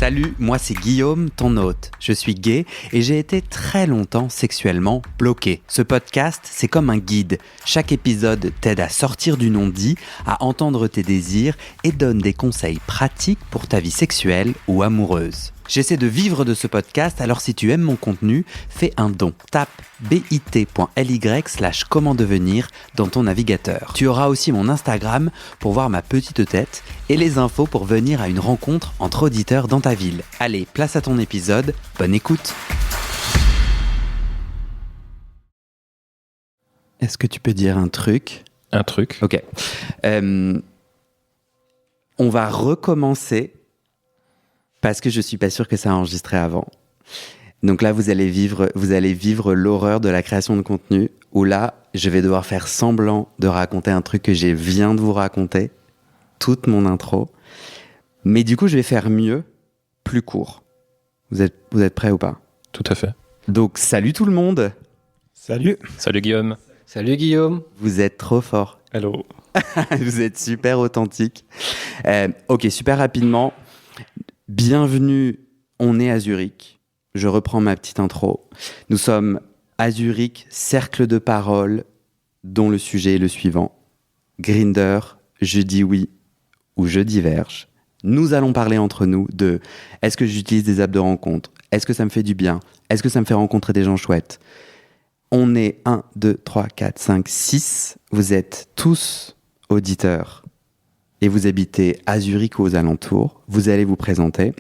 Salut, moi c'est Guillaume, ton hôte. Je suis gay et j'ai été très longtemps sexuellement bloqué. Ce podcast, c'est comme un guide. Chaque épisode t'aide à sortir du non-dit, à entendre tes désirs et donne des conseils pratiques pour ta vie sexuelle ou amoureuse. J'essaie de vivre de ce podcast, alors si tu aimes mon contenu, fais un don. Tape bit.ly/comment devenir dans ton navigateur. Tu auras aussi mon Instagram pour voir ma petite tête et les infos pour venir à une rencontre entre auditeurs dans ta ville. Allez, place à ton épisode, bonne écoute. Est-ce que tu peux dire un truc ? Un truc. Ok. On va recommencer parce que je suis pas sûr que ça a enregistré avant. Donc là, vous allez vivre l'horreur de la création de contenu où là, je vais devoir faire semblant de raconter un truc que je viens de vous raconter, toute mon intro. Mais du coup, je vais faire mieux, plus court. Vous êtes prêts ou pas ? Tout à fait. Donc, salut tout le monde. Salut. Salut Guillaume. Salut Guillaume. Vous êtes trop forts. Hello. Vous êtes super authentiques. Ok, super rapidement. Bienvenue, on est à Zurich. Je reprends ma petite intro. Nous sommes à Zurich, cercle de parole, dont le sujet est le suivant. Grindr, je dis oui ou je diverge. Nous allons parler entre nous de est-ce que j'utilise des apps de rencontre ? Est-ce que ça me fait du bien ? Est-ce que ça me fait rencontrer des gens chouettes ? On est 1, 2, 3, 4, 5, 6. Vous êtes tous auditeurs et vous habitez à Zurich ou aux alentours. Vous allez vous présenter.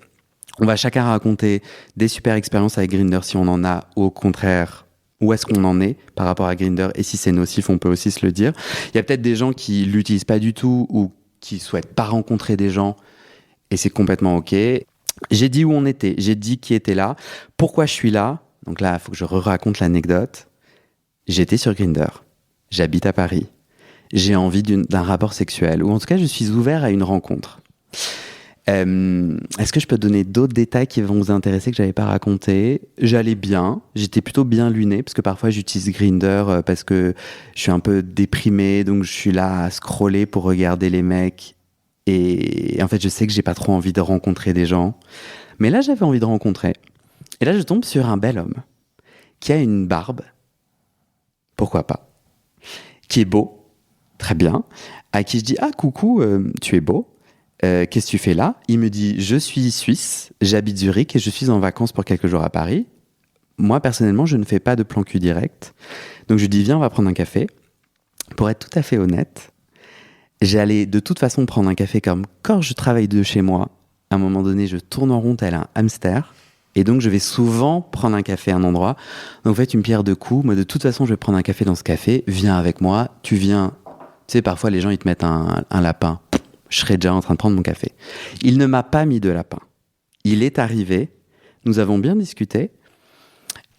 On va chacun raconter des super expériences avec Grindr si on en a, ou au contraire, où est-ce qu'on en est par rapport à Grindr, et si c'est nocif, on peut aussi se le dire. Il y a peut-être des gens qui l'utilisent pas du tout ou qui souhaitent pas rencontrer des gens, et c'est complètement ok. J'ai dit où on était, j'ai dit qui était là, pourquoi je suis là. Donc là, il faut que je raconte l'anecdote. J'étais sur Grindr, j'habite à Paris, j'ai envie d'un rapport sexuel, ou en tout cas, je suis ouvert à une rencontre. Est-ce que je peux donner d'autres détails qui vont vous intéresser que j'avais pas raconté ? J'allais bien, j'étais plutôt bien luné parce que parfois j'utilise Grindr parce que je suis un peu déprimé, donc je suis là à scroller pour regarder les mecs et en fait je sais que j'ai pas trop envie de rencontrer des gens, mais là j'avais envie de rencontrer et là je tombe sur un bel homme qui a une barbe, pourquoi pas, qui est beau, très bien, à qui je dis ah coucou, tu es beau. Qu'est-ce que tu fais là ? Il me dit, je suis suisse, j'habite Zurich et je suis en vacances pour quelques jours à Paris. Moi, personnellement, je ne fais pas de plan cul direct. Donc, je lui dis, viens, on va prendre un café. Pour être tout à fait honnête, j'allais de toute façon prendre un café comme quand je travaille de chez moi. À un moment donné, je tourne en rond tel un hamster. Et donc, je vais souvent prendre un café à un endroit. Donc, en fait, une pierre deux coups. Moi, de toute façon, je vais prendre un café dans ce café. Viens avec moi. Tu viens. Tu sais, parfois, les gens, ils te mettent un lapin. Je serais déjà en train de prendre mon café. Il ne m'a pas mis de lapin. Il est arrivé, nous avons bien discuté.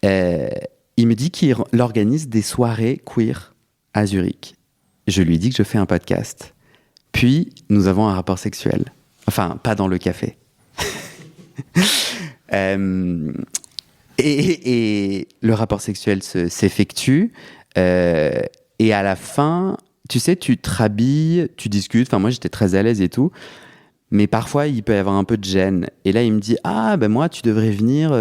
Il me dit qu'il organise des soirées queer à Zurich. Je lui dis que je fais un podcast. Puis, nous avons un rapport sexuel. Enfin, pas dans le café. Et le rapport sexuel s'effectue. Et à la fin... Tu sais, tu te rhabilles, tu discutes. Enfin, moi, j'étais très à l'aise et tout. Mais parfois, il peut y avoir un peu de gêne. Et là, il me dit, ah, ben moi, tu devrais venir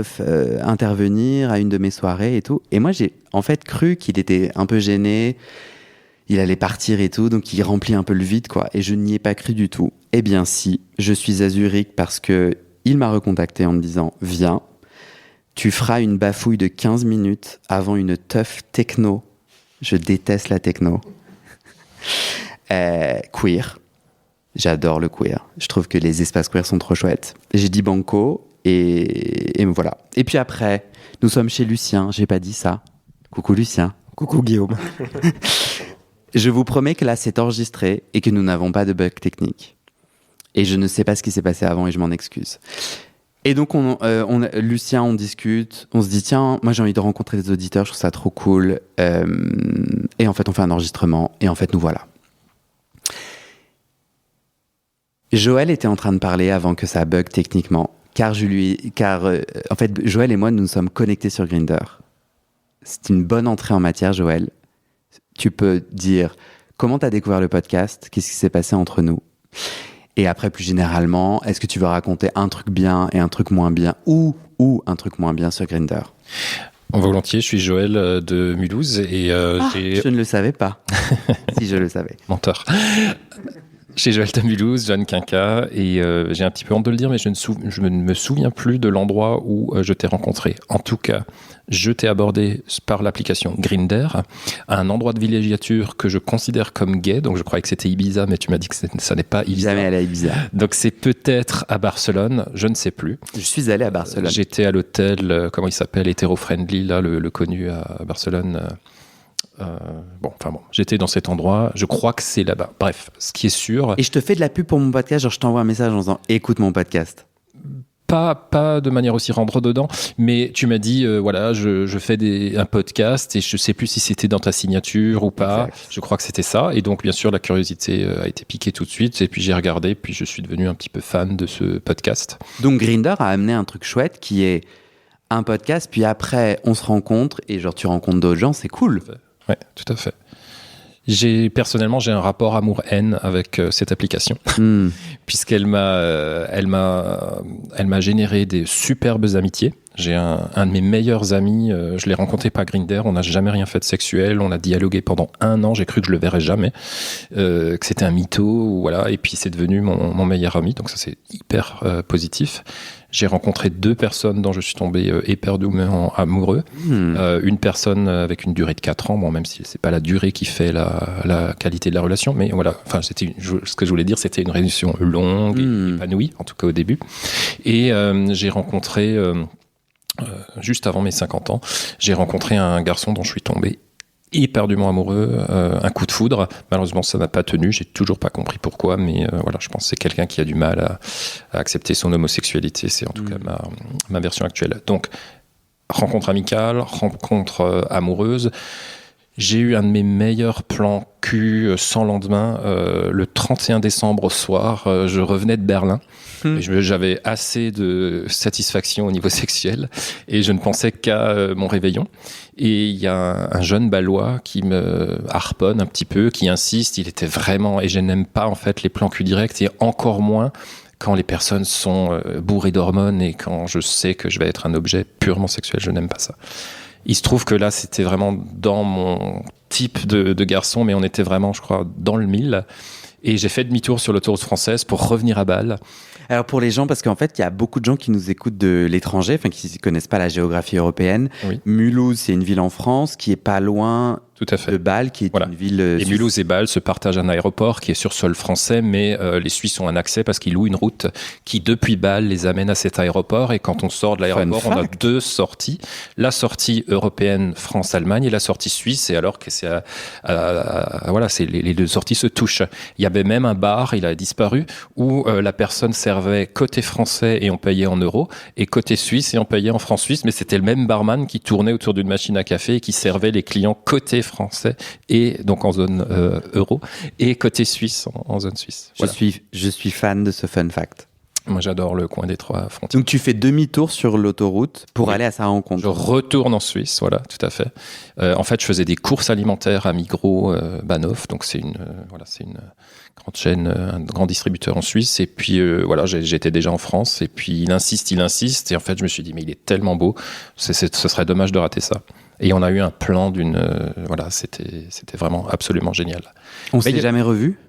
intervenir à une de mes soirées et tout. Et moi, j'ai en fait cru qu'il était un peu gêné. Il allait partir et tout. Donc, il remplit un peu le vide, quoi. Et je n'y ai pas cru du tout. Eh bien, si. Je suis à Zurich parce que il m'a recontacté en me disant, viens, tu feras une bafouille de 15 minutes avant une teuf techno. Je déteste la techno. Queer, j'adore le queer, je trouve que les espaces queer sont trop chouettes. J'ai dit banco et voilà. Et puis après, nous sommes chez Lucien, j'ai pas dit ça. Coucou Lucien. Coucou Guillaume. Je vous promets que là c'est enregistré et que nous n'avons pas de bug technique. Et je ne sais pas ce qui s'est passé avant et je m'en excuse. Et donc Lucien, on discute, on se dit tiens, moi j'ai envie de rencontrer des auditeurs, je trouve ça trop cool. Et en fait on fait un enregistrement et en fait nous voilà. Joël était en train de parler avant que ça bug techniquement, car en fait Joël et moi nous sommes connectés sur Grindr. C'est une bonne entrée en matière, Joël. Tu peux dire comment t'as découvert le podcast, qu'est-ce qui s'est passé entre nous. Et après, plus généralement, est-ce que tu veux raconter un truc bien et un truc moins bien ou un truc moins bien sur Grindr? Volontiers, je suis Joël de Mulhouse et Je ne le savais pas. Si je le savais. Menteur. Chez Joël de Mulhouse, jeune quinca, et j'ai un petit peu honte de le dire, mais je ne me souviens plus de l'endroit où je t'ai rencontré. En tout cas, je t'ai abordé par l'application Grindr, à un endroit de villégiature que je considère comme gay, donc je croyais que c'était Ibiza, mais tu m'as dit que ça n'est pas Ibiza. Jamais allé à Ibiza. Donc c'est peut-être à Barcelone, je ne sais plus. Je suis allé à Barcelone. J'étais à l'hôtel, comment il s'appelle, Hétéro Friendly, là, le connu à Barcelone. J'étais dans cet endroit, je crois que c'est là-bas. Bref, ce qui est sûr... Et je te fais de la pub pour mon podcast, genre je t'envoie un message en disant « Écoute mon podcast ». Pas de manière aussi rentre dedans, mais tu m'as dit, je fais un podcast et je sais plus si c'était dans ta signature ou pas. Exact. Je crois que c'était ça. Et donc, bien sûr, la curiosité a été piquée tout de suite. Et puis, j'ai regardé, puis je suis devenu un petit peu fan de ce podcast. Donc, Grindr a amené un truc chouette qui est un podcast, puis après, on se rencontre et genre, tu rencontres d'autres gens, c'est cool. Ouais, tout à fait. Personnellement, j'ai un rapport amour-haine avec cette application, puisqu'elle m'a généré des superbes amitiés. J'ai un de mes meilleurs amis, je l'ai rencontré par Grindr, on n'a jamais rien fait de sexuel, on a dialogué pendant 1 an, j'ai cru que je le verrais jamais, que c'était un mytho, voilà, et puis c'est devenu mon meilleur ami, donc ça c'est hyper positif. J'ai rencontré 2 personnes dont je suis tombé éperdument amoureux. Une personne avec une durée de 4 ans, bon, même si c'est pas la durée qui fait la qualité de la relation, mais voilà, enfin, ce que je voulais dire, c'était une relation longue et épanouie, en tout cas au début. Et j'ai rencontré, juste avant mes 50 ans, j'ai rencontré un garçon dont je suis tombé éperdument amoureux, un coup de foudre. Malheureusement, ça n'a pas tenu. J'ai toujours pas compris pourquoi, mais voilà, je pense que c'est quelqu'un qui a du mal à accepter son homosexualité. C'est en tout cas ma version actuelle. Donc, rencontre amicale, rencontre amoureuse. J'ai eu un de mes meilleurs plans cul sans lendemain le 31 décembre au soir. Je revenais de Berlin. J'avais assez de satisfaction au niveau sexuel et je ne pensais qu'à mon réveillon. Et il y a un jeune Balois qui me harponne un petit peu, qui insiste. Il était vraiment... Et je n'aime pas en fait les plans cul directs et encore moins quand les personnes sont bourrées d'hormones et quand je sais que je vais être un objet purement sexuel. Je n'aime pas ça. Il se trouve que là, c'était vraiment dans mon type de garçon, mais on était vraiment, je crois, dans le mille. Et j'ai fait demi-tour sur l'autoroute française pour revenir à Bâle. Alors pour les gens, parce qu'en fait, il y a beaucoup de gens qui nous écoutent de l'étranger, enfin qui ne connaissent pas la géographie européenne. Oui. Mulhouse, c'est une ville en France qui est pas loin tout à fait. De Bâle, qui est une ville... Et Mulhouse et Bâle se partagent un aéroport qui est sur sol français, mais les Suisses ont un accès parce qu'ils louent une route qui, depuis Bâle, les amène à cet aéroport. Et quand on sort de l'aéroport, on a 2 sorties. La sortie européenne France-Allemagne et la sortie suisse. Et alors que c'est les 2 sorties se touchent. Il y avait même un bar, il a disparu, où la personne servait côté français et on payait en euros, et côté suisse et on payait en francs suisses. Mais c'était le même barman qui tournait autour d'une machine à café et qui servait les clients côté français et donc en zone euro et côté suisse en zone suisse. Voilà. Je suis fan de ce fun fact. Moi, j'adore le coin des 3 frontières. Donc, tu fais demi-tour sur l'autoroute pour aller à sa rencontre. Je retourne en Suisse, voilà, tout à fait. En fait, je faisais des courses alimentaires à Migros, Bahnhof. Donc, c'est une grande chaîne, un grand distributeur en Suisse. Et puis, j'étais déjà en France. Et puis, il insiste. Et en fait, je me suis dit, mais il est tellement beau. Ce serait dommage de rater ça. Et on a eu un plan c'était vraiment absolument génial. On s'est jamais revu ?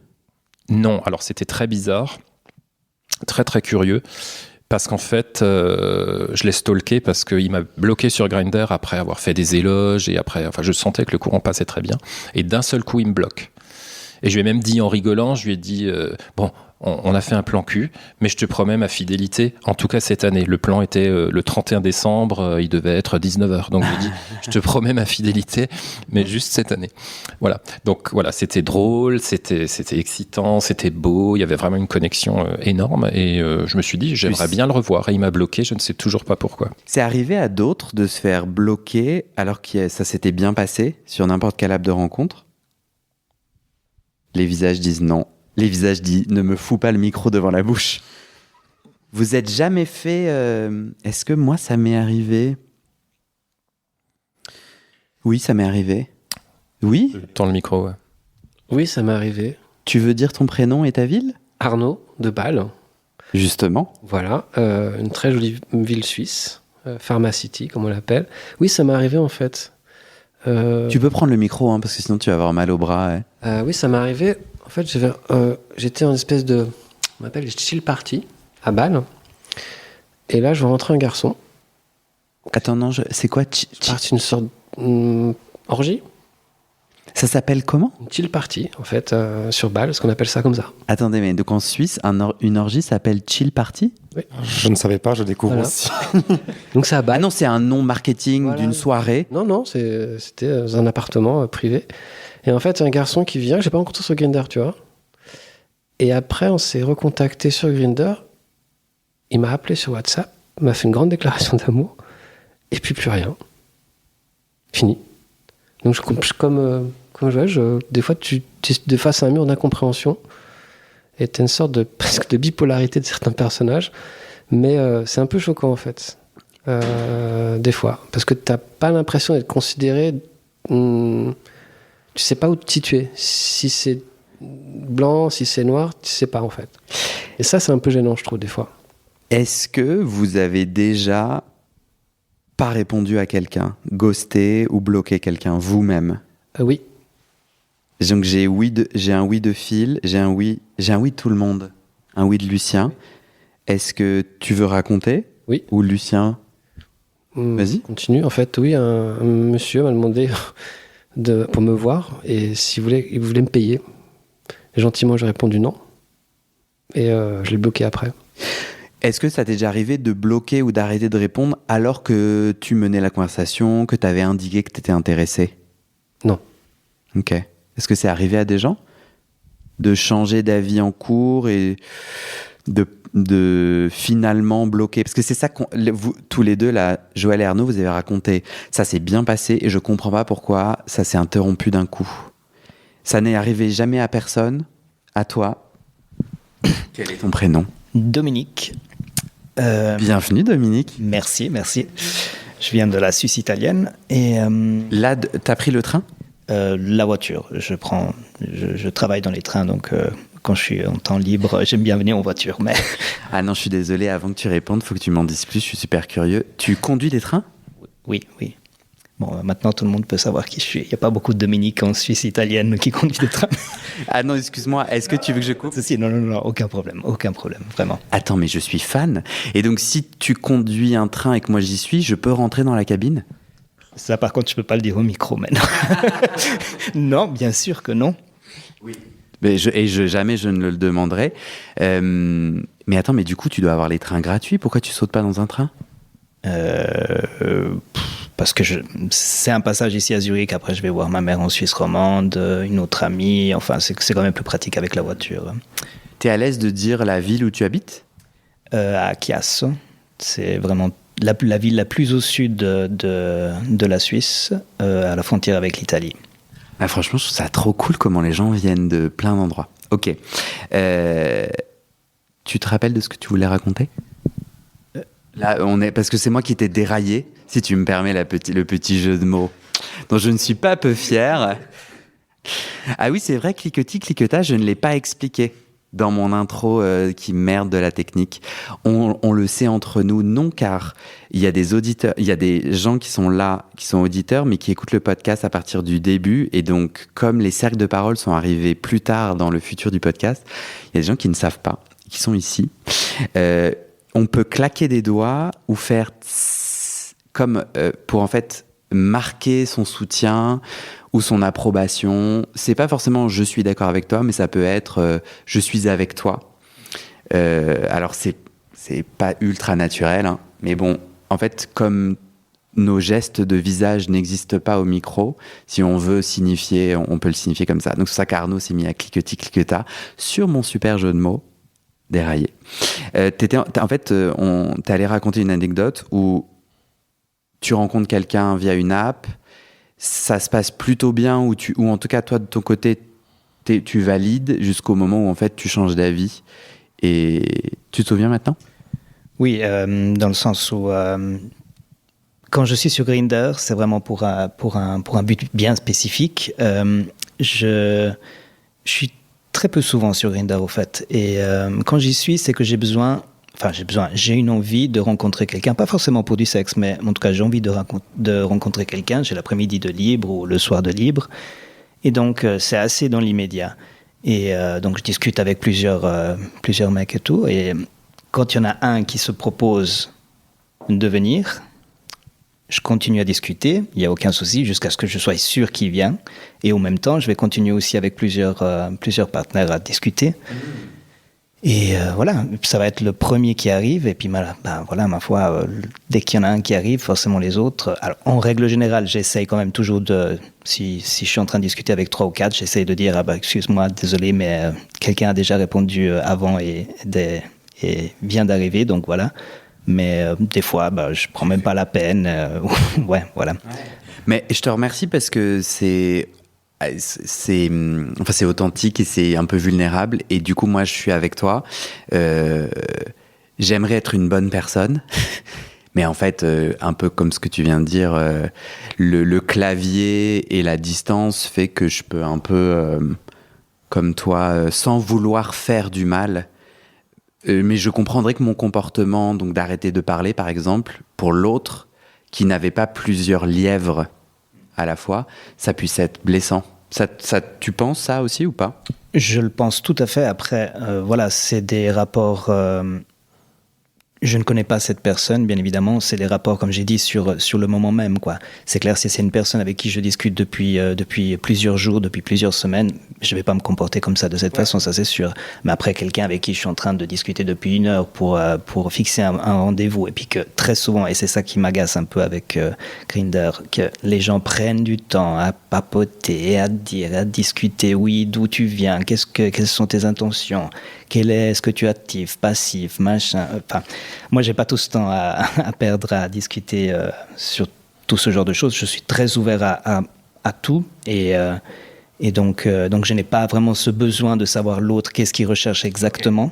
Non, alors c'était très bizarre. Très très curieux parce qu'en fait je l'ai stalké parce qu'il m'a bloqué sur Grindr après avoir fait des éloges et après je sentais que le courant passait très bien et d'un seul coup il me bloque et je lui ai même dit en rigolant, je lui ai dit on a fait un plan cul, mais je te promets ma fidélité, en tout cas cette année. Le plan était le 31 décembre, il devait être 19h. Donc j'ai dit, je te promets ma fidélité, mais juste cette année. Voilà. Donc voilà, c'était drôle, c'était excitant, c'était beau, il y avait vraiment une connexion énorme. Et je me suis dit, j'aimerais bien le revoir. Et il m'a bloqué, je ne sais toujours pas pourquoi. C'est arrivé à d'autres de se faire bloquer alors que ça s'était bien passé sur n'importe quelle app de rencontre ? Les visages disent non. Les visages disent « Ne me fous pas le micro devant la bouche ». Vous êtes jamais fait... Est-ce que moi, ça m'est arrivé ? Oui, ça m'est arrivé. Oui ? Tends le micro, ouais. Oui, ça m'est arrivé. Tu veux dire ton prénom et ta ville ? Arnaud de Bâle. Justement. Voilà, une très jolie ville suisse, Pharmacity, comme on l'appelle. Oui, ça m'est arrivé en fait. Tu peux prendre le micro, hein, parce que sinon tu vas avoir mal au bras. Ouais. Oui, ça m'est arrivé. En fait, j'étais en espèce de, on appelle les chill party à Bâle. Et là, je vois rentrer un garçon. Attends, non, c'est quoi C'est une sorte orgie. Ça s'appelle comment? Une chill party, en fait, sur Bâle, ce qu'on appelle ça comme ça. Attendez, mais donc en Suisse, une orgie s'appelle chill party? Oui. Je ne savais pas, je découvre aussi. Donc c'est à Bâle. Ah non, c'est un nom marketing d'une soirée. Non, c'était dans un appartement privé. Et en fait, un garçon qui vient, que j'ai pas rencontré sur Grindr, tu vois. Et après, on s'est recontacté sur Grindr. Il m'a appelé sur WhatsApp, m'a fait une grande déclaration d'amour, et puis plus rien. Fini. Donc, des fois, tu es face à un mur d'incompréhension, et tu as une sorte presque de bipolarité de certains personnages, mais c'est un peu choquant, en fait, des fois, parce que tu n'as pas l'impression d'être considéré, tu sais pas où te situer, si c'est blanc, si c'est noir, tu sais pas, en fait. Et ça, c'est un peu gênant, je trouve, des fois. Est-ce que vous avez déjà pas répondu à quelqu'un, ghosté ou bloqué quelqu'un vous-même? Oui. Donc j'ai un oui de Phil, j'ai un oui de tout le monde, un oui de Lucien. Est-ce que tu veux raconter? Oui. Ou Lucien? Vas-y. Continue. En fait, oui, un monsieur m'a demandé pour me voir et il voulait me payer. Et gentiment, j'ai répondu non. Et je l'ai bloqué après. Est-ce que ça t'est déjà arrivé de bloquer ou d'arrêter de répondre alors que tu menais la conversation, que tu avais indiqué que tu étais intéressé? Non. Ok. Est-ce que c'est arrivé à des gens de changer d'avis en cours et de finalement bloquer? Parce que c'est ça vous, tous les deux, là, Joël et Arnaud, vous avez raconté. Ça s'est bien passé et je comprends pas pourquoi ça s'est interrompu d'un coup. Ça n'est arrivé jamais à personne, à toi. Quel est ton prénom? Dominique. Bienvenue Dominique. Merci. Je viens de la Suisse italienne et là, t'as pris le train? La voiture. Je travaille dans les trains, donc quand je suis en temps libre, j'aime bien venir en voiture. Mais ah non, je suis désolé. Avant que tu répondes, faut que tu m'en dises plus. Je suis super curieux. Tu conduis des trains? Oui. Bon, maintenant tout le monde peut savoir qui je suis. Il n'y a pas beaucoup de Dominique en Suisse italienne qui conduit des trains. Ah non, excuse-moi. Est-ce que tu veux que je coupe? Non, aucun problème, vraiment. Attends, mais je suis fan. Et donc, si tu conduis un train et que moi j'y suis, je peux rentrer dans la cabine? Ça, par contre, je peux pas le dire au micro maintenant. Non, bien sûr que non. Oui. Mais jamais je ne le demanderai. Mais attends, mais du coup, tu dois avoir les trains gratuits. Pourquoi tu sautes pas dans un train? Parce que c'est un passage ici à Zurich. Après, je vais voir ma mère en Suisse romande, une autre amie. Enfin, c'est quand même plus pratique avec la voiture. T'es à l'aise de dire la ville où tu habites? À Chiasso. C'est vraiment la ville la plus au sud de la Suisse, à la frontière avec l'Italie. Ah, franchement, je trouve ça trop cool comment les gens viennent de plein d'endroits. Ok. Tu te rappelles de ce que tu voulais raconter? Là, parce que c'est moi qui t'ai déraillé, si tu me permets le petit jeu de mots, dont je ne suis pas peu fier. Ah oui, c'est vrai, cliquetis, cliqueta, je ne l'ai pas expliqué dans mon intro qui merde de la technique. On le sait entre nous, non, car il y a des auditeurs, il y a des gens qui sont là, qui sont auditeurs, mais qui écoutent le podcast à partir du début. Et donc, comme les cercles de parole sont arrivés plus tard dans le futur du podcast, il y a des gens qui ne savent pas, qui sont ici. On peut claquer des doigts ou faire comme pour en fait marquer son soutien ou son approbation. C'est pas forcément je suis d'accord avec toi, mais ça peut être je suis avec toi. Alors c'est pas ultra naturel, hein, mais bon, en fait, comme nos gestes de visage n'existent pas au micro, si on veut signifier, on peut le signifier comme ça. Donc c'est ça qu'Arnaud s'est mis à cliquetis cliqueta sur mon super jeu de mots. Déraillé. En fait, t'es allé raconter une anecdote où tu rencontres quelqu'un via une app, ça se passe plutôt bien, ou en tout cas, toi, de ton côté, tu valides jusqu'au moment où, en fait, tu changes d'avis. Et tu te souviens maintenant? Oui, dans le sens où, quand je suis sur Grindr, c'est vraiment pour un but bien spécifique. Je suis très peu souvent sur Grindr, au fait. Et quand j'y suis, c'est que j'ai une envie de rencontrer quelqu'un, pas forcément pour du sexe, mais en tout cas, j'ai envie de rencontrer quelqu'un. J'ai l'après-midi de libre ou le soir de libre. Et donc, c'est assez dans l'immédiat. Et donc, je discute avec plusieurs mecs et tout. Et quand il y en a un qui se propose de venir, je continue à discuter, il n'y a aucun souci, jusqu'à ce que je sois sûr qu'il vient. Et en même temps, je vais continuer aussi avec plusieurs partenaires à discuter. Et voilà, ça va être le premier qui arrive. Et puis voilà, ma foi, dès qu'il y en a un qui arrive, forcément les autres. Alors, en règle générale, j'essaye quand même toujours si je suis en train de discuter avec 3 ou 4, j'essaye de dire, excuse-moi, désolé, mais quelqu'un a déjà répondu avant et vient d'arriver, donc voilà. Mais des fois, je prends même pas la peine. Ouais, voilà. Mais je te remercie parce que c'est authentique et c'est un peu vulnérable. Et du coup, moi, je suis avec toi. J'aimerais être une bonne personne. Mais en fait, un peu comme ce que tu viens de dire, le clavier et la distance fait que je peux un peu, comme toi, sans vouloir faire du mal. Mais je comprendrais que mon comportement, donc d'arrêter de parler, par exemple, pour l'autre, qui n'avait pas plusieurs lièvres à la fois, ça puisse être blessant. Tu penses ça aussi ou pas ? Je le pense tout à fait. Après, voilà, c'est des rapports... Je ne connais pas cette personne, bien évidemment. C'est des rapports, comme j'ai dit, sur le moment même, quoi. C'est clair, si c'est une personne avec qui je discute depuis plusieurs jours, depuis plusieurs semaines, je ne vais pas me comporter comme ça de cette façon, ça c'est sûr. Mais après, quelqu'un avec qui je suis en train de discuter depuis 1 heure pour fixer un rendez-vous, et puis que très souvent, et c'est ça qui m'agace un peu avec Grindr, que les gens prennent du temps à papoter, à dire, à discuter, oui, d'où tu viens, quelles sont tes intentions, est-ce que tu es actif, passif, machin. Enfin, moi, j'ai pas tout ce temps à perdre à discuter sur tout ce genre de choses. Je suis très ouvert à tout et donc je n'ai pas vraiment ce besoin de savoir l'autre, qu'est-ce qu'il recherche exactement.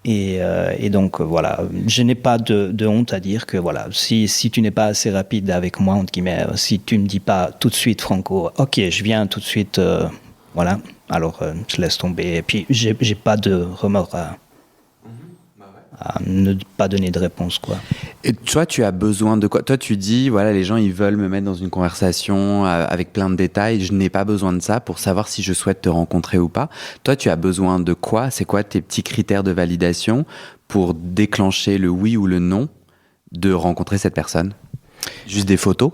Okay. Et donc voilà, je n'ai pas de honte à dire que voilà, si tu n'es pas assez rapide avec moi, entre guillemets, si tu me dis pas tout de suite, Franco, ok, je viens tout de suite, voilà. Alors, je laisse tomber. Et puis, j'ai pas de remords à ne pas donner de réponse, quoi. Et toi, tu as besoin de quoi ? Toi, tu dis, voilà, les gens, ils veulent me mettre dans une conversation avec plein de détails. Je n'ai pas besoin de ça pour savoir si je souhaite te rencontrer ou pas. Toi, tu as besoin de quoi ? C'est quoi tes petits critères de validation pour déclencher le oui ou le non de rencontrer cette personne ? Juste des photos ?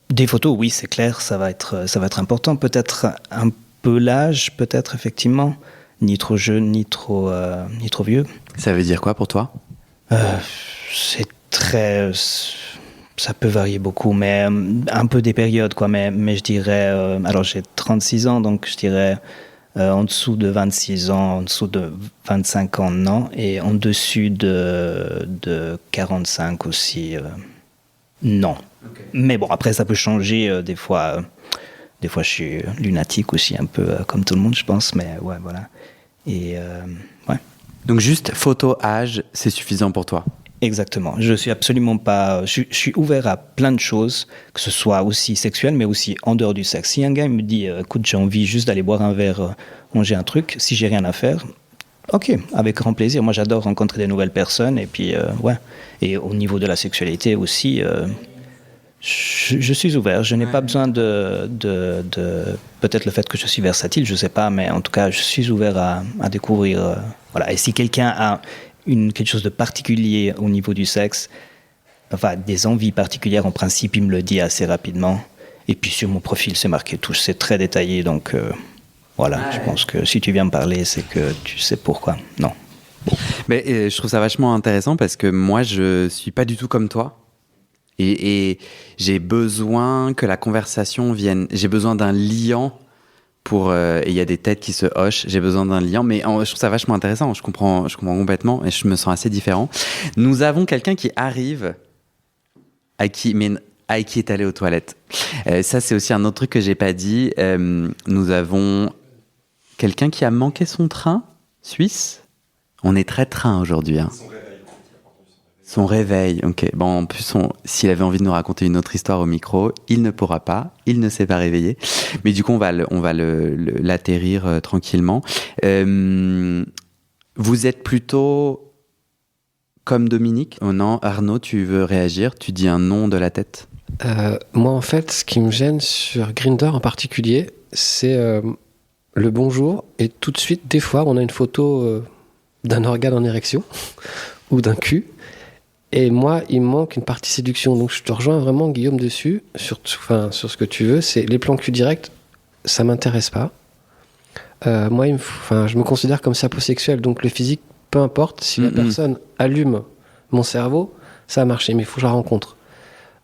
Des photos, oui, c'est clair, ça va être important. Peut-être un peu l'âge, peut-être effectivement, ni trop jeune, ni trop vieux. Ça veut dire quoi pour toi ? Ça peut varier beaucoup, mais un peu des périodes, quoi. Mais je dirais, alors j'ai 36 ans, donc je dirais en dessous de 26 ans, en dessous de 25 ans, non, et en dessus de 45 aussi, non. Okay. Mais bon, après, ça peut changer. Des fois, je suis lunatique aussi, un peu comme tout le monde, je pense. Mais ouais, voilà. Et ouais. Donc, juste photo, âge, c'est suffisant pour toi ? Exactement. Je suis absolument pas... Je suis ouvert à plein de choses, que ce soit aussi sexuel, mais aussi en dehors du sexe. Si un gars me dit, écoute, j'ai envie juste d'aller boire un verre, manger un truc, si j'ai rien à faire... Ok, avec grand plaisir. Moi, j'adore rencontrer des nouvelles personnes. Et puis, ouais. Et au niveau de la sexualité aussi... Je suis ouvert, je n'ai pas besoin de peut-être le fait que je suis versatile, je ne sais pas, mais en tout cas, je suis ouvert à découvrir. Voilà. Et si quelqu'un a quelque chose de particulier au niveau du sexe, enfin des envies particulières, en principe, il me le dit assez rapidement. Et puis sur mon profil, c'est marqué tout, c'est très détaillé, donc voilà, je pense que si tu viens me parler, c'est que tu sais pourquoi. Non. Mais je trouve ça vachement intéressant parce que moi, je suis pas du tout comme toi. Et j'ai besoin que la conversation vienne. J'ai besoin d'un liant pour. Et il y a des têtes qui se hochent. J'ai besoin d'un liant, mais je trouve ça vachement intéressant. Je comprends complètement et je me sens assez différent. Nous avons quelqu'un qui arrive, à qui est allé aux toilettes. Ça, c'est aussi un autre truc que j'ai pas dit. Nous avons quelqu'un qui a manqué son train suisse. On est très train aujourd'hui. Hein. Son réveil, ok. Bon, en plus, s'il avait envie de nous raconter une autre histoire au micro, il ne pourra pas, il ne s'est pas réveillé. Mais du coup, on va l'atterrir tranquillement. Vous êtes plutôt comme Dominique? Oh non, Arnaud, tu veux réagir? Tu dis un nom de la tête? Moi, en fait, ce qui me gêne sur Grindr en particulier, c'est le bonjour. Et tout de suite, des fois, on a une photo d'un organe en érection ou d'un cul. Et moi, il me manque une partie séduction. Donc, je te rejoins vraiment, Guillaume, dessus, sur ce que tu veux. C'est les plans cul direct, ça m'intéresse pas. Moi, je me considère comme sapiosexuel. Donc, le physique, peu importe. Si la personne allume mon cerveau, ça a marché. Mais il faut que je la rencontre.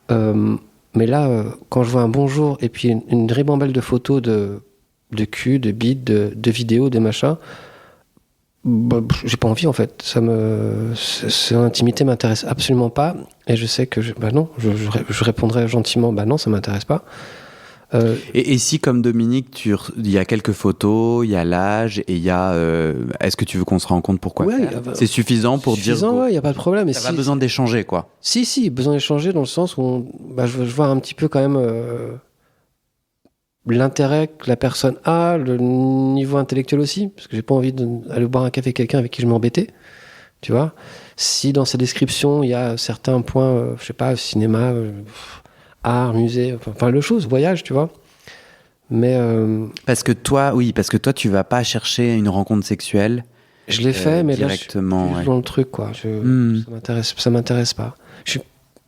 Mais là, quand je vois un bonjour et puis une ribambelle de photos de cul, de bites, de vidéos, de machins, bah, j'ai pas envie en fait. Cette intimité m'intéresse absolument pas. Et je sais que je répondrai gentiment, bah non, ça m'intéresse pas. Et si, comme Dominique, il y a quelques photos, il y a l'âge et il y a. Est-ce que tu veux qu'on se rencontre pourquoi c'est suffisant pour dire. Ouais, il n'y a pas de problème. Ça a besoin d'échanger, quoi. Si, besoin d'échanger dans le sens où je vois un petit peu quand même l'intérêt que la personne a, le niveau intellectuel aussi, parce que j'ai pas envie d'aller boire un café avec quelqu'un avec qui je m'embêtais, tu vois. Si dans sa description, il y a certains points, je sais pas, cinéma, art, musée, enfin le chose, voyage, tu vois. Mais parce que toi, tu vas pas chercher une rencontre sexuelle. Je l'ai fait, mais directement, là, je suis dans le truc, quoi. Ça m'intéresse pas.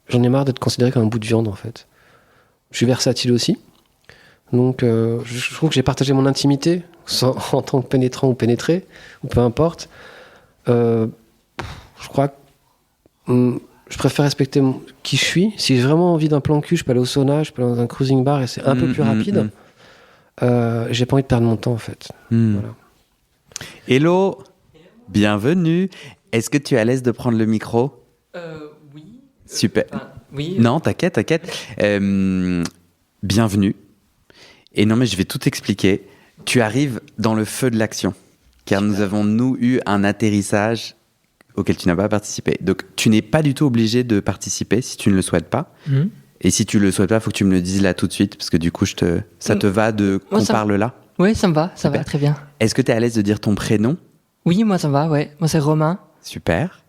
J'en ai marre d'être considéré comme un bout de viande, en fait. Je suis versatile aussi. Donc, je trouve que j'ai partagé mon intimité en tant que pénétrant ou pénétré, ou peu importe. Je crois que je préfère respecter qui je suis. Si j'ai vraiment envie d'un plan cul, je peux aller au sauna, je peux aller dans un cruising bar et c'est un peu plus rapide. J'ai pas envie de perdre mon temps, en fait. Voilà. Hello, bienvenue. Est-ce que tu es à l'aise de prendre le micro? Oui. Super. Oui. Non, t'inquiète. Bienvenue. Et non, mais je vais tout expliquer. Tu arrives dans le feu de l'action, car nous avons eu un atterrissage auquel tu n'as pas participé. Donc, tu n'es pas du tout obligé de participer si tu ne le souhaites pas. Et si tu le souhaites pas, il faut que tu me le dises là tout de suite, parce que du coup, ça te va qu'on parle là? Oui, ça me va, ça va très bien. Est-ce que tu es à l'aise de dire ton prénom? Oui, moi ça me va, ouais. Moi c'est Romain. Super.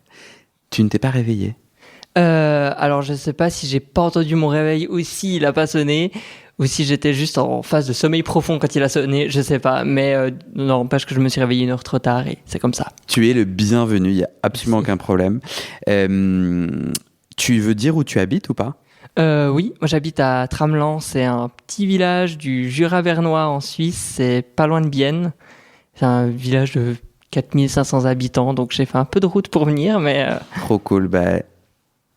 Tu ne t'es pas réveillé? Alors je sais pas si j'ai pas entendu mon réveil ou s'il a pas sonné, ou si j'étais juste en phase de sommeil profond quand il a sonné, je sais pas. Mais n'empêche que je me suis réveillé 1 heure trop tard et c'est comme ça. Tu es le bienvenu, il n'y a absolument aucun problème. Tu veux dire où tu habites ou pas? Oui, moi j'habite à Tramelan, c'est un petit village du Jura bernois en Suisse, c'est pas loin de Bienne. C'est un village de 4500 habitants, donc j'ai fait un peu de route pour venir, mais... Trop cool, bah...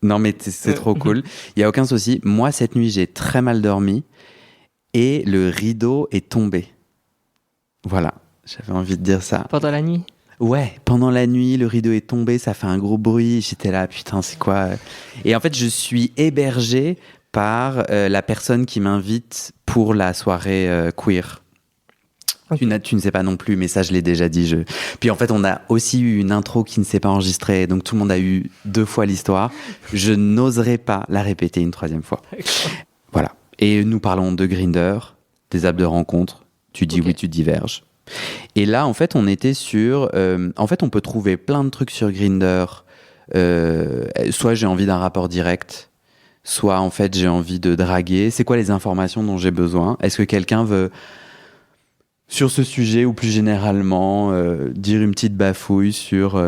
Non mais c'est trop cool, il n'y a aucun souci. Moi cette nuit j'ai très mal dormi et le rideau est tombé. Voilà, j'avais envie de dire ça. Pendant la nuit? Ouais, pendant la nuit, le rideau est tombé, ça fait un gros bruit. J'étais là, putain, c'est quoi? Et en fait, je suis hébergé par la personne qui m'invite pour la soirée queer. Okay. Tu ne sais pas non plus, mais ça, je l'ai déjà dit. Puis en fait, on a aussi eu une intro qui ne s'est pas enregistrée, donc tout le monde a eu 2 fois l'histoire. Je n'oserais pas la répéter une 3e fois. Voilà. Et nous parlons de Grindr, des apps de rencontre. Tu dis oui, tu diverges. Et là, en fait, on était sur... en fait, on peut trouver plein de trucs sur Grindr. Soit j'ai envie d'un rapport direct, soit, en fait, j'ai envie de draguer. C'est quoi les informations dont j'ai besoin? Est-ce que quelqu'un veut, sur ce sujet, ou plus généralement, dire une petite bafouille sur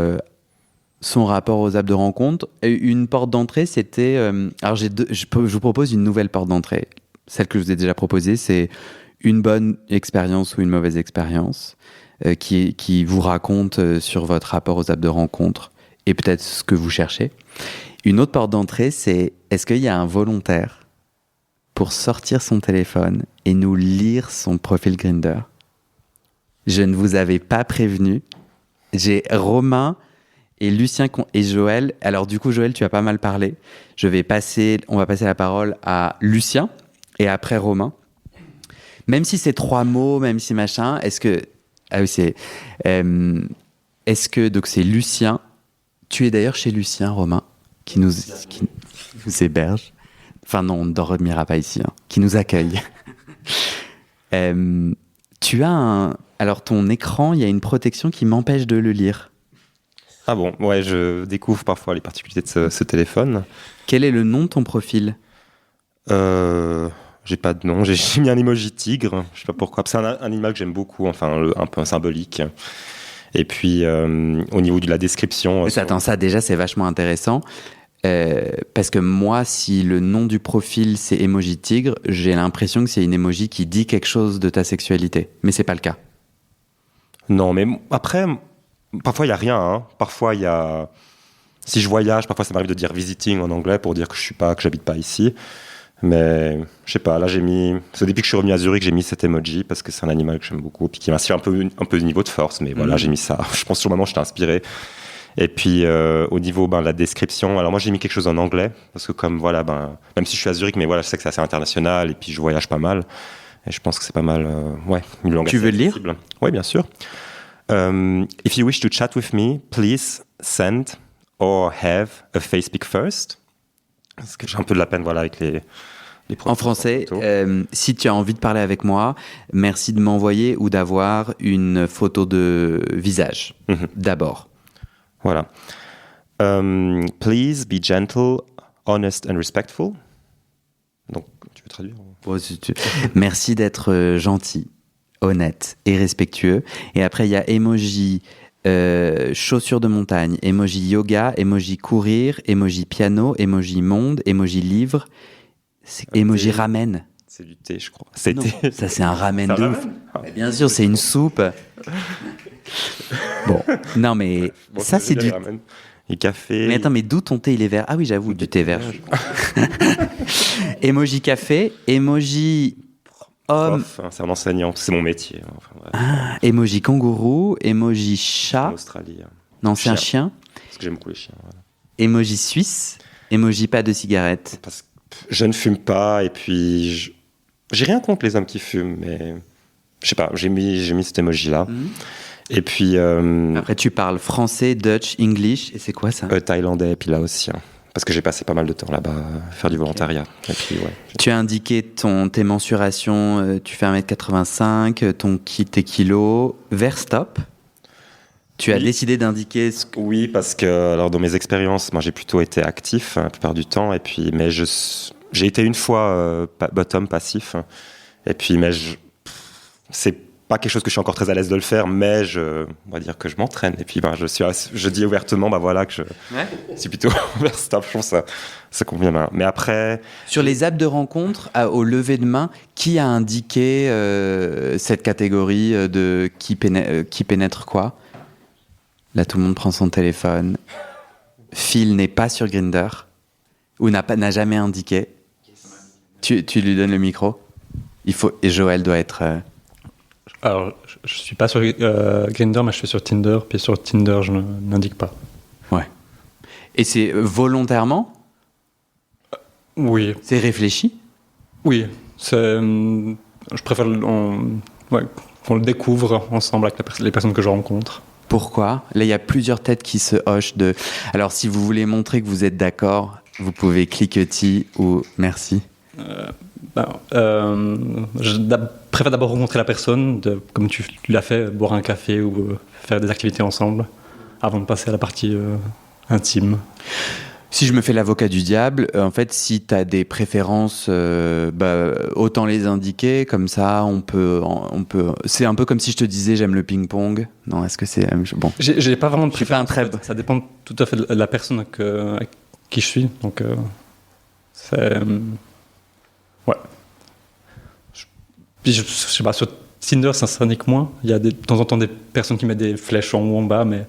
son rapport aux apps de rencontre? Une porte d'entrée, c'était... alors, je vous propose une nouvelle porte d'entrée. Celle que je vous ai déjà proposée, c'est... une bonne expérience ou une mauvaise expérience qui vous raconte sur votre rapport aux apps de rencontre et peut-être ce que vous cherchez. Une autre porte d'entrée, c'est est-ce qu'il y a un volontaire pour sortir son téléphone et nous lire son profil Grindr? Je ne vous avais pas prévenu. J'ai Romain et Lucien et Joël. Alors du coup, Joël, tu as pas mal parlé. On va passer la parole à Lucien et après Romain. Même si c'est 3 mots, même si machin, est-ce que... Ah oui, c'est... est-ce que... Donc c'est Lucien. Tu es d'ailleurs chez Lucien, Romain. qui nous héberge. Enfin non, on ne dormira pas ici, hein, qui nous accueille. Tu as alors ton écran, il y a une protection qui m'empêche de le lire. Ah bon, ouais, je découvre parfois les particularités de ce téléphone. Quel est le nom de ton profil ? J'ai pas de nom, j'ai mis un emoji tigre, je sais pas pourquoi. C'est un animal que j'aime beaucoup, enfin un peu symbolique. Et puis au niveau de la description... Attends, ça déjà c'est vachement intéressant. Parce que moi, si le nom du profil c'est emoji tigre, j'ai l'impression que c'est une emoji qui dit quelque chose de ta sexualité. Mais c'est pas le cas. Non, mais après, parfois il y a rien. Hein. Parfois il y a... Si je voyage, parfois ça m'arrive de dire visiting en anglais pour dire que j'habite pas ici. Mais je sais pas, là j'ai mis... C'est depuis que je suis revenu à Zurich, j'ai mis cet emoji parce que c'est un animal que j'aime beaucoup, puis qui m'inspire un peu du niveau de force. Mais voilà, j'ai mis ça. Je pense que sur le moment, j'étais inspiré. Et puis au niveau de la description, alors moi j'ai mis quelque chose en anglais, parce que comme voilà, même si je suis à Zurich, mais voilà, je sais que c'est assez international, et puis je voyage pas mal. Et je pense que c'est pas mal, une langue Tu veux le lire ? Oui, bien sûr. If you wish to chat with me, please send or have a face pic first. Parce que j'ai un peu de la peine, voilà, avec les en français, si tu as envie de parler avec moi, merci de m'envoyer ou d'avoir une photo de visage, d'abord. Voilà. Please be gentle, honest and respectful. Donc, tu veux traduire ? Merci d'être gentil, honnête et respectueux. Et après, il y a emoji chaussures de montagne, emoji yoga, emoji courir, emoji piano, emoji monde, emoji livre, emoji ramen. C'est du thé, je crois. Non, ça c'est un ramen de ouf. Bien sûr, c'est une soupe. Bon, non mais ça c'est du... Ramen. Et café. Mais attends, mais d'où ton thé il est vert ? Ah oui, j'avoue, du thé vert. Emoji café, emoji homme. Prof, c'est un enseignant, c'est mon métier. Enfin, Emoji kangourou, emoji chat. En Australie. Non, c'est un chien. Parce que j'aime beaucoup les chiens. Voilà. Emoji suisse, emoji pas de cigarette. Parce que je ne fume pas et puis j'ai rien contre les hommes qui fument, mais je sais pas, j'ai mis cet emoji là. Et puis après tu parles français, Dutch, English, et c'est quoi ça ? Thaïlandais et puis là aussi. Hein. Parce que j'ai passé pas mal de temps là-bas faire du volontariat. Et puis, ouais. Tu as indiqué tes mensurations, tu fais 1m85, tes kilos, vers stop. Tu as décidé d'indiquer ce que... Oui, parce que alors, dans mes expériences, moi j'ai plutôt été actif la plupart du temps. Et puis, mais j'ai été une fois bottom passif. Et puis, mais c'est pas quelque chose que je suis encore très à l'aise de le faire, mais on va dire que je m'entraîne. Et puis, je dis ouvertement, voilà, que je suis plutôt vers stop. Je trouve ça convient bien. Mais après... Sur les apps de rencontre, au lever de main, qui a indiqué cette catégorie de qui pénètre quoi ? Là, tout le monde prend son téléphone. Phil n'est pas sur Grindr ou n'a jamais indiqué. Tu lui donnes le micro. Et Joël doit être... Alors, je suis pas sur Grindr, mais je suis sur Tinder. Puis sur Tinder, je n'indique pas. Ouais. Et c'est volontairement ? Oui. C'est réfléchi ? Oui. Je préfère qu'on le découvre ensemble avec les personnes que je rencontre. Pourquoi ? Là, il y a plusieurs têtes qui se hochent de... Alors, si vous voulez montrer que vous êtes d'accord, vous pouvez cliquetis ou merci. Je préfère d'abord rencontrer la personne, comme tu l'as fait, boire un café ou faire des activités ensemble, avant de passer à la partie intime. Si je me fais l'avocat du diable, en fait, si tu as des préférences, autant les indiquer, comme ça, on peut. C'est un peu comme si je te disais j'aime le ping-pong. Non, est-ce que c'est bon. J'ai pas vraiment de préférence. En fait. Ça dépend tout à fait de la personne avec qui je suis. Donc, c'est. Ouais. Puis je sais pas, sur Tinder, ça s'indique moins. Il y a de temps en temps des personnes qui mettent des flèches en haut ou en bas, mais